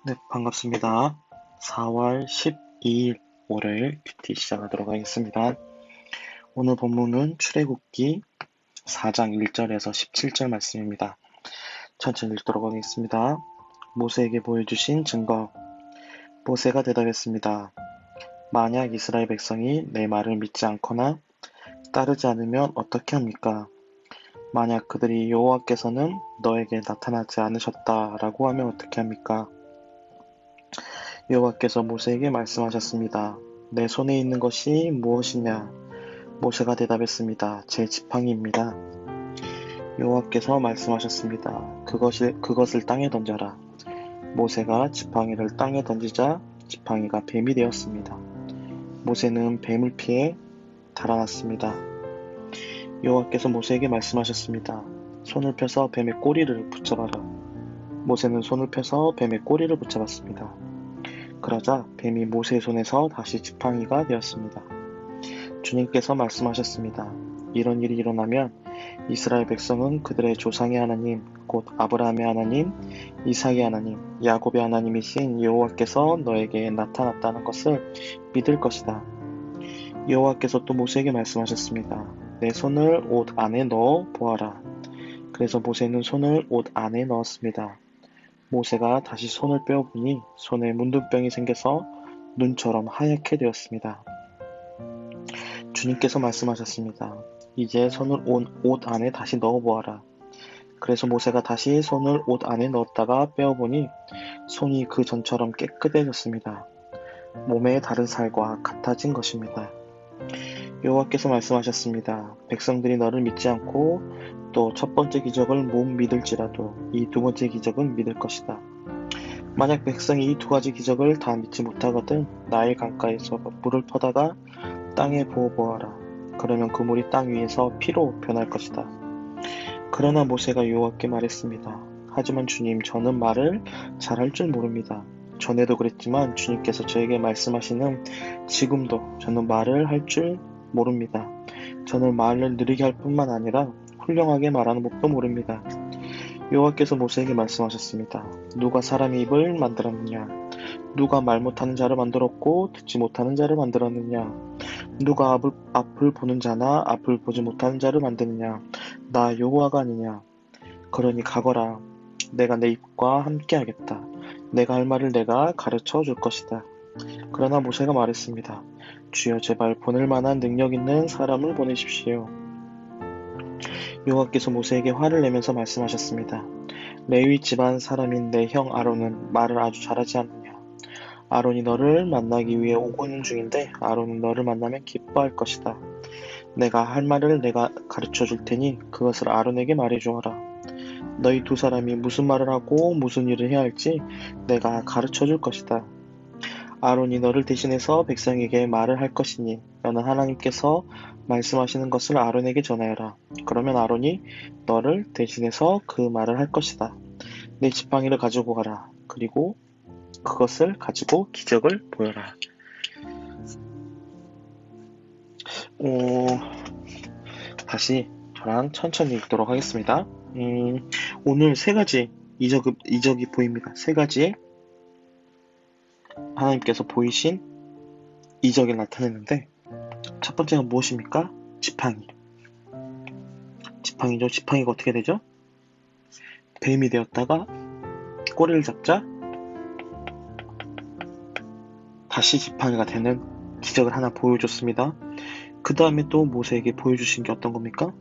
네, 반갑습니다. 4월 12일 월요일 큐티 시작하도록 하겠습니다. 오늘 본문은 출애굽기 4장 1절에서 17절 말씀입니다. 천천히 읽도록 하겠습니다. 모세에게 보여주신 증거. 모세가 대답했습니다. 만약 이스라엘 백성이 내 말을 믿지 않거나 따르지 않으면 어떻게 합니까? 만약 그들이 여호와께서는 너에게 나타나지 않으셨다라고 하면 어떻게 합니까? 여호와께서 모세에게 말씀하셨습니다. 내 손에 있는 것이 무엇이냐? 모세가 대답했습니다. 제 지팡이입니다. 여호와께서 말씀하셨습니다. 그것을 땅에 던져라. 모세가 지팡이를 땅에 던지자 지팡이가 뱀이 되었습니다. 모세는 뱀을 피해 달아났습니다. 여호와께서 모세에게 말씀하셨습니다. 손을 펴서 뱀의 꼬리를 붙잡아라. 모세는 손을 펴서 뱀의 꼬리를 붙잡았습니다. 그러자 뱀이 모세의 손에서 다시 지팡이가 되었습니다. 주님께서 말씀하셨습니다. 이런 일이 일어나면 이스라엘 백성은 그들의 조상의 하나님, 곧 아브라함의 하나님, 이삭의 하나님, 야곱의 하나님이신 여호와께서 너에게 나타났다는 것을 믿을 것이다. 여호와께서 또 모세에게 말씀하셨습니다. 내 손을 옷 안에 넣어 보아라. 그래서 모세는 손을 옷 안에 넣었습니다. 모세가 다시 손을 빼어보니 손에 문둥병이 생겨서 눈처럼 하얗게 되었습니다. 주님께서 말씀하셨습니다. 이제 손을 옷 안에 다시 넣어보아라. 그래서 모세가 다시 손을 옷 안에 넣었다가 빼어보니 손이 그 전처럼 깨끗해졌습니다. 몸의 다른 살과 같아진 것입니다. 여호와께서 말씀하셨습니다. 백성들이 너를 믿지 않고 또 첫 번째 기적을 못 믿을지라도 이 두 번째 기적은 믿을 것이다. 만약 백성이 이 두 가지 기적을 다 믿지 못하거든 나일 강가에서 물을 퍼다가 땅에 부어보아라. 그러면 그 물이 땅 위에서 피로 변할 것이다. 그러나 모세가 여호와께 말했습니다. 하지만 주님, 저는 말을 잘할 줄 모릅니다. 전에도 그랬지만 주님께서 저에게 말씀하시는 지금도 저는 말을 할 줄 모릅니다. 저는 말을 느리게 할 뿐만 아니라 훌륭하게 말하는 법도 모릅니다. 여호와께서 모세에게 말씀하셨습니다. 누가 사람의 입을 만들었느냐? 누가 말 못하는 자를 만들었고 듣지 못하는 자를 만들었느냐? 누가 앞을 보는 자나 앞을 보지 못하는 자를 만드느냐? 나 여호와가 아니냐? 그러니 가거라. 내가 내 입과 함께 하겠다. 내가 할 말을 내가 가르쳐 줄 것이다. 그러나 모세가 말했습니다. 주여, 제발 보낼 만한 능력 있는 사람을 보내십시오. 여호와께서 모세에게 화를 내면서 말씀하셨습니다. 레위 집안 사람인 내 형 아론은 말을 아주 잘하지 않느냐? 아론이 너를 만나기 위해 오고 있는 중인데 아론은 너를 만나면 기뻐할 것이다. 내가 할 말을 내가 가르쳐 줄 테니 그것을 아론에게 말해 주어라. 너희 두 사람이 무슨 말을 하고 무슨 일을 해야 할지 내가 가르쳐 줄 것이다. 아론이 너를 대신해서 백성에게 말을 할 것이니 너는 하나님께서 말씀하시는 것을 아론에게 전하여라. 그러면 아론이 너를 대신해서 그 말을 할 것이다. 내 지팡이를 가지고 가라. 그리고 그것을 가지고 기적을 보여라. 다시 저랑 천천히 읽도록 하겠습니다. 오늘 세 가지 이적이 보입니다. 세 가지의 하나님께서 보이신 이적이 나타내는데 첫 번째가 무엇입니까? 지팡이. 지팡이죠. 지팡이가 어떻게 되죠? 뱀이 되었다가 꼬리를 잡자 다시 지팡이가 되는 기적을 하나 보여줬습니다. 그 다음에 또 모세에게 보여주신 게 어떤 겁니까?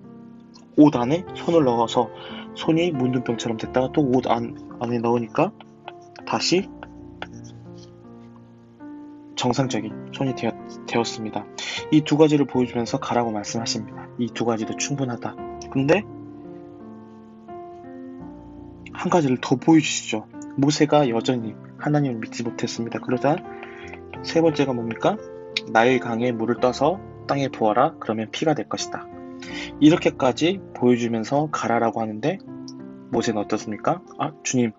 옷 안에 손을 넣어서 손이 문둥병처럼 됐다가 또 옷 안에 넣으니까 다시 정상적인 손이 되었습니다. 이 두 가지를 보여주면서 가라고 말씀하십니다. 이 두 가지도 충분하다. 근데 한 가지를 더 보여주시죠. 모세가 여전히 하나님을 믿지 못했습니다. 그러자 세 번째가 뭡니까? 나일 강에 물을 떠서 땅에 부어라. 그러면 피가 될 것이다. 이렇게까지 보여주면서 가라라고 하는데 모세는 어떻습니까? 주님,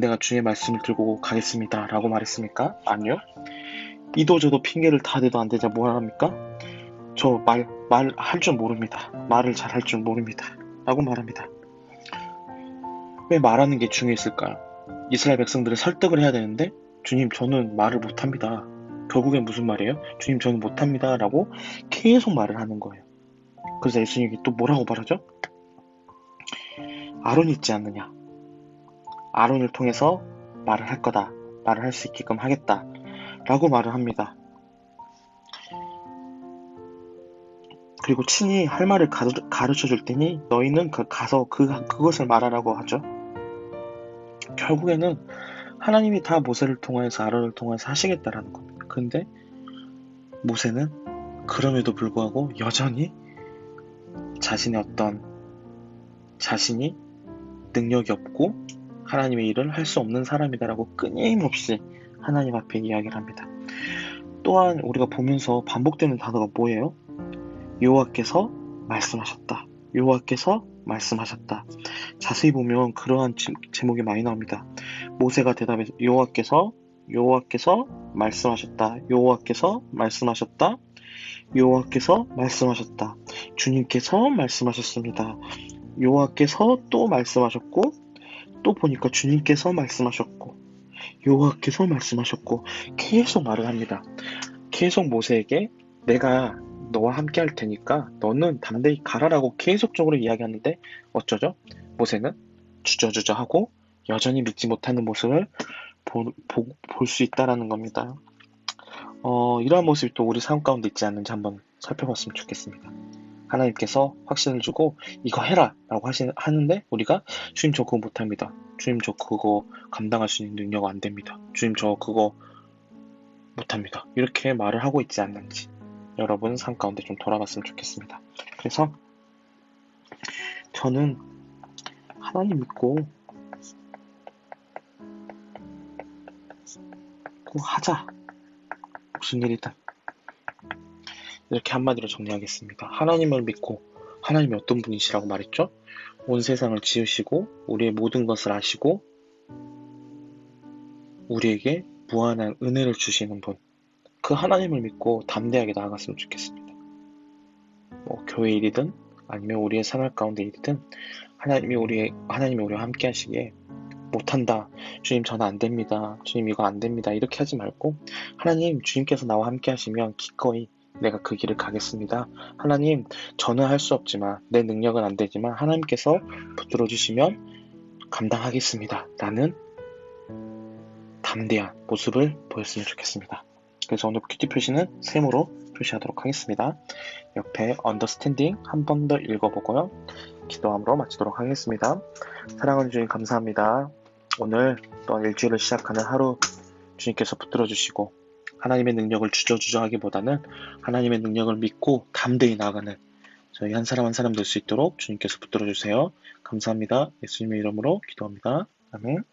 내가 주님의 말씀을 들고 가겠습니다. 라고 말했습니까? 아니요. 이도저도 핑계를 다 대도 안 되자 뭘 합니까? 저 할 줄 모릅니다. 말을 잘 할 줄 모릅니다. 라고 말합니다. 왜 말하는 게 중요했을까요? 이스라엘 백성들을 설득을 해야 되는데 주님 저는 말을 못합니다. 결국엔 무슨 말이에요? 주님 저는 못합니다 라고 계속 말을 하는 거예요. 그래서 예수님이 또 뭐라고 말하죠? 아론이 있지 않느냐? 아론을 통해서 말을 할 거다. 말을 할 수 있게끔 하겠다. 라고 말을 합니다. 그리고 친히 할 말을 가르쳐 줄 테니 너희는 가서 그것을 말하라고 하죠. 결국에는 하나님이 다 모세를 통해서 아론을 통해서 하시겠다라는 겁니다. 근데 모세는 그럼에도 불구하고 여전히 자신이 능력이 없고 하나님의 일을 할 수 없는 사람이다라고 끊임없이 하나님 앞에 이야기를 합니다. 또한 우리가 보면서 반복되는 단어가 뭐예요? 여호와께서 말씀하셨다. 여호와께서 말씀하셨다. 자세히 보면 그러한 제목이 많이 나옵니다. 모세가 대답해서 여호와께서 말씀하셨다. 여호와께서 말씀하셨다. 여호와께서 말씀하셨다. 주님께서 말씀하셨습니다. 여호와께서 또 말씀하셨고 또 보니까 주님께서 말씀하셨고 여호와께서 말씀하셨고 계속 말을 합니다. 계속 모세에게 내가 너와 함께 할 테니까 너는 담대히 가라라고 계속적으로 이야기하는데 어쩌죠? 모세는 주저주저하고 여전히 믿지 못하는 모습을 볼 수 있다라는 겁니다. 이러한 모습이 또 우리 삶 가운데 있지 않는지 한번 살펴봤으면 좋겠습니다. 하나님께서 확신을 주고 이거 해라 라고 하는데 우리가 주님 저 그거 못합니다. 주님 저 그거 감당할 수 있는 능력 안 됩니다. 주님 저 그거 못합니다. 이렇게 말을 하고 있지 않는지 여러분 삶 가운데 좀 돌아봤으면 좋겠습니다. 그래서 저는 하나님 믿고 하자. 무슨 일이든 이렇게 한마디로 정리하겠습니다. 하나님을 믿고 하나님이 어떤 분이시라고 말했죠? 온 세상을 지으시고 우리의 모든 것을 아시고 우리에게 무한한 은혜를 주시는 분, 그 하나님을 믿고 담대하게 나아갔으면 좋겠습니다. 교회 일이든 아니면 우리의 생활 가운데 일이든 하나님이 우리와 함께 하시기에 못한다. 주님 저는 안 됩니다. 주님 이거 안 됩니다. 이렇게 하지 말고 하나님 주님께서 나와 함께 하시면 기꺼이 내가 그 길을 가겠습니다. 하나님 저는 할 수 없지만 내 능력은 안 되지만 하나님께서 붙들어 주시면 감당하겠습니다. 라는 담대한 모습을 보였으면 좋겠습니다. 그래서 오늘 큐티 표시는 세모로 표시하도록 하겠습니다. 옆에 언더스탠딩 한 번 더 읽어보고요. 기도함으로 마치도록 하겠습니다. 사랑하는 주님 감사합니다. 오늘 또한 일주일을 시작하는 하루 주님께서 붙들어 주시고 하나님의 능력을 주저주저하기보다는 하나님의 능력을 믿고 담대히 나아가는 저희 한 사람 한 사람 될 수 있도록 주님께서 붙들어 주세요. 감사합니다. 예수님의 이름으로 기도합니다. 아멘.